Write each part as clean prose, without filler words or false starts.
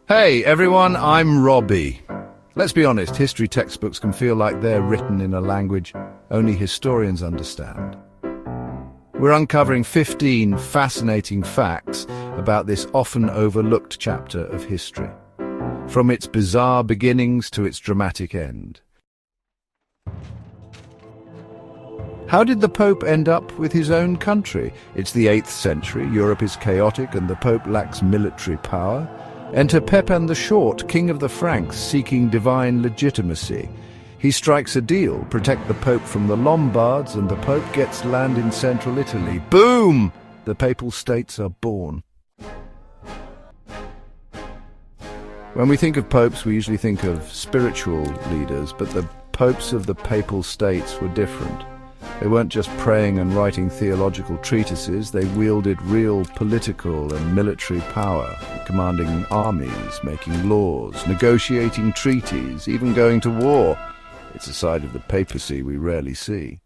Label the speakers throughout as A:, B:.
A: Hey everyone, I'm Robbie. Let's be honest, history textbooks can feel like they're written in a language only historians understand. We're uncovering 15 fascinating facts about this often overlooked chapter of history, from its bizarre beginnings to its dramatic end. How did the Pope end up with his own country? It's the 8th century, Europe is chaotic and the Pope lacks military power. Enter Pepin the Short, king of the Franks, seeking divine legitimacy. He strikes a deal, protect the Pope from the Lombards, and the Pope gets land in central Italy. Boom! The Papal States are born. When we think of popes, we usually think of spiritual leaders, but the popes of the Papal States were different. They weren't just praying and writing theological treatises, they wielded real political and military power, commanding armies, making laws, negotiating treaties, even going to war. It's a side of the papacy we rarely see.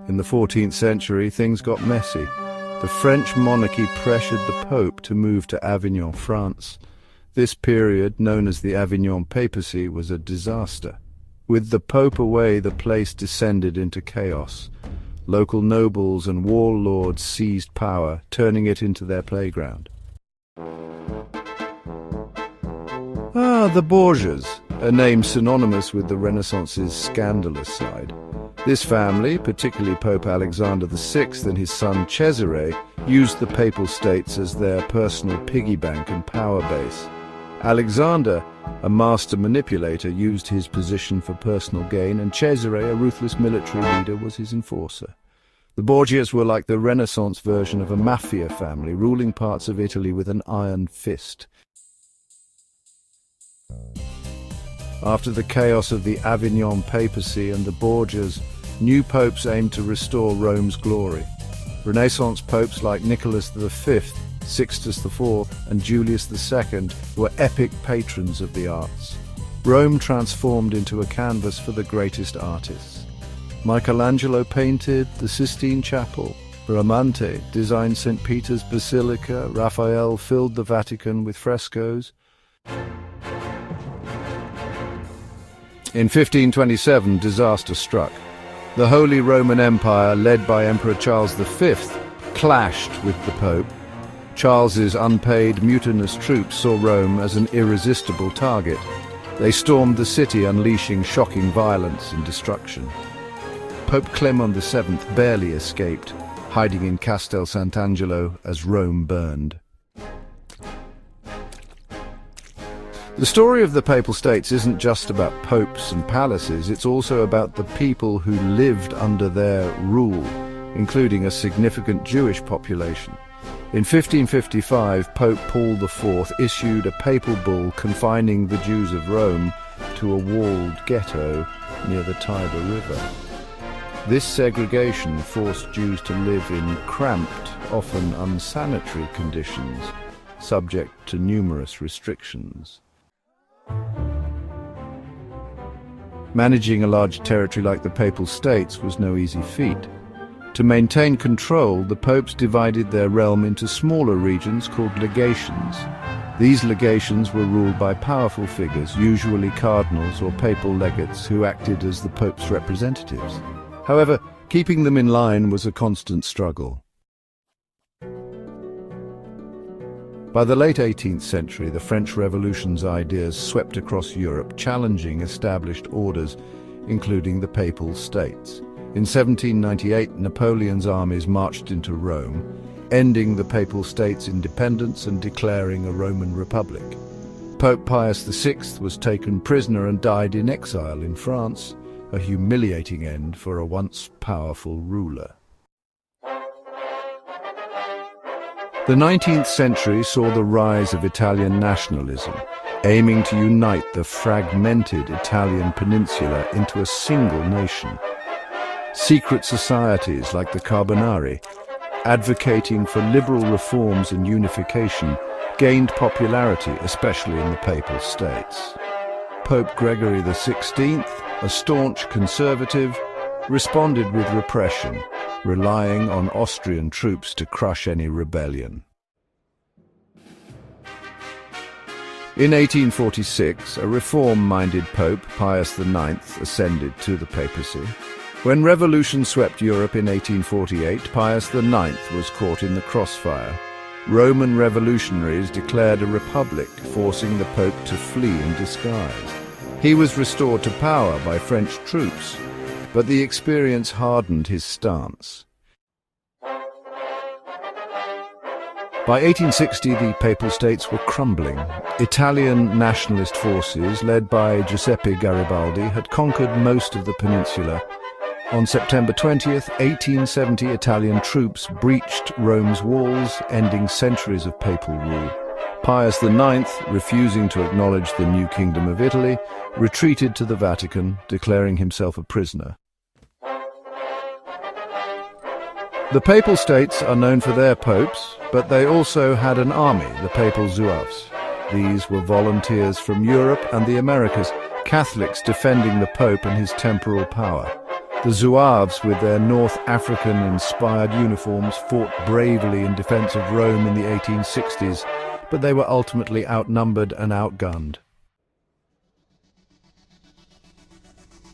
A: In the 14th century, things got messy. The French monarchy pressured the Pope to move to Avignon, France. This period, known as the Avignon papacy, was a disaster. With the Pope away, the place descended into chaos. Local nobles and warlords seized power, turning it into their playground. The Borgias, a name synonymous with the Renaissance's scandalous side. This family, particularly Pope Alexander VI and his son Cesare, used the Papal States as their personal piggy bank and power base. Alexander, a master manipulator, used his position for personal gain, and Cesare, a ruthless military leader, was his enforcer. The Borgias were like the Renaissance version of a mafia family, ruling parts of Italy with an iron fist. After the chaos of the Avignon papacy and the Borgias, new popes aimed to restore Rome's glory. Renaissance popes like Nicholas V, Sixtus IV and Julius II were epic patrons of the arts. Rome transformed into a canvas for the greatest artists. Michelangelo painted the Sistine Chapel. Bramante designed St. Peter's Basilica. Raphael filled the Vatican with frescoes. In 1527, disaster struck. The Holy Roman Empire, led by Emperor Charles V, clashed with the Pope. Charles's unpaid, mutinous troops saw Rome as an irresistible target. They stormed the city, unleashing shocking violence and destruction. Pope Clement VII barely escaped, hiding in Castel Sant'Angelo as Rome burned. The story of the Papal States isn't just about popes and palaces, it's also about the people who lived under their rule, including a significant Jewish population. In 1555, Pope Paul IV issued a papal bull confining the Jews of Rome to a walled ghetto near the Tiber River. This segregation forced Jews to live in cramped, often unsanitary conditions, subject to numerous restrictions. Managing a large territory like the Papal States was no easy feat. To maintain control, the popes divided their realm into smaller regions called legations. These legations were ruled by powerful figures, usually cardinals or papal legates, who acted as the pope's representatives. However, keeping them in line was a constant struggle. By the late 18th century, the French Revolution's ideas swept across Europe, challenging established orders, including the Papal States. In 1798, Napoleon's armies marched into Rome, ending the Papal States' independence and declaring a Roman Republic. Pope Pius VI was taken prisoner and died in exile in France, a humiliating end for a once powerful ruler. The 19th century saw the rise of Italian nationalism, aiming to unite the fragmented Italian peninsula into a single nation. Secret societies like the Carbonari, advocating for liberal reforms and unification, gained popularity, especially in the Papal States. Pope Gregory XVI, a staunch conservative, responded with repression, relying on Austrian troops to crush any rebellion. In 1846, a reform-minded Pope, Pius IX, ascended to the papacy. When revolution swept Europe in 1848, Pius IX was caught in the crossfire. Roman revolutionaries declared a republic, forcing the Pope to flee in disguise. He was restored to power by French troops, but the experience hardened his stance. By 1860, the Papal States were crumbling. Italian nationalist forces, led by Giuseppe Garibaldi, had conquered most of the peninsula. On September 20th, 1870, Italian troops breached Rome's walls, ending centuries of papal rule. Pius IX, refusing to acknowledge the new Kingdom of Italy, retreated to the Vatican, declaring himself a prisoner. The Papal States are known for their popes, but they also had an army, the Papal Zouaves. These were volunteers from Europe and the Americas, Catholics defending the Pope and his temporal power. The Zouaves, with their North African-inspired uniforms, fought bravely in defense of Rome in the 1860s, but they were ultimately outnumbered and outgunned.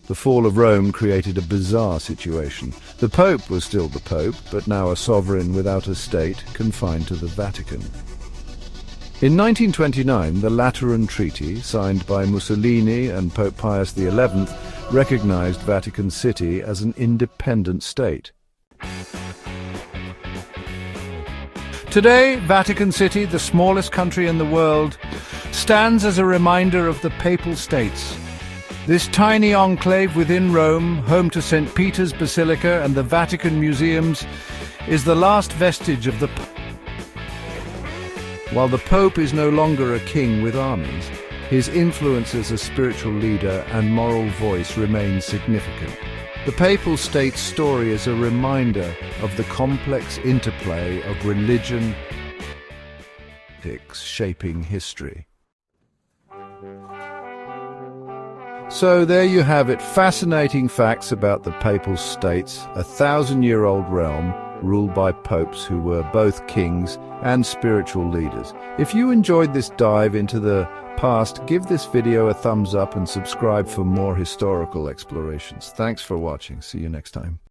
A: The fall of Rome created a bizarre situation. The Pope was still the Pope, but now a sovereign without a state, confined to the Vatican. In 1929, the Lateran Treaty, signed by Mussolini and Pope Pius XI, recognized Vatican City as an independent state. Today, Vatican City, the smallest country in the world, stands as a reminder of the Papal States. This tiny enclave within Rome, home to St. Peter's Basilica and the Vatican Museums, is the last vestige of the While the Pope is no longer a king with armies, his influence as a spiritual leader and moral voice remains significant. The Papal States story is a reminder of the complex interplay of religion and politics shaping history. So there you have it, fascinating facts about the Papal States, a 1,000-year-old realm ruled by popes who were both kings and spiritual leaders. If you enjoyed this dive into the past, give this video a thumbs up and subscribe for more historical explorations. Thanks for watching. See you next time.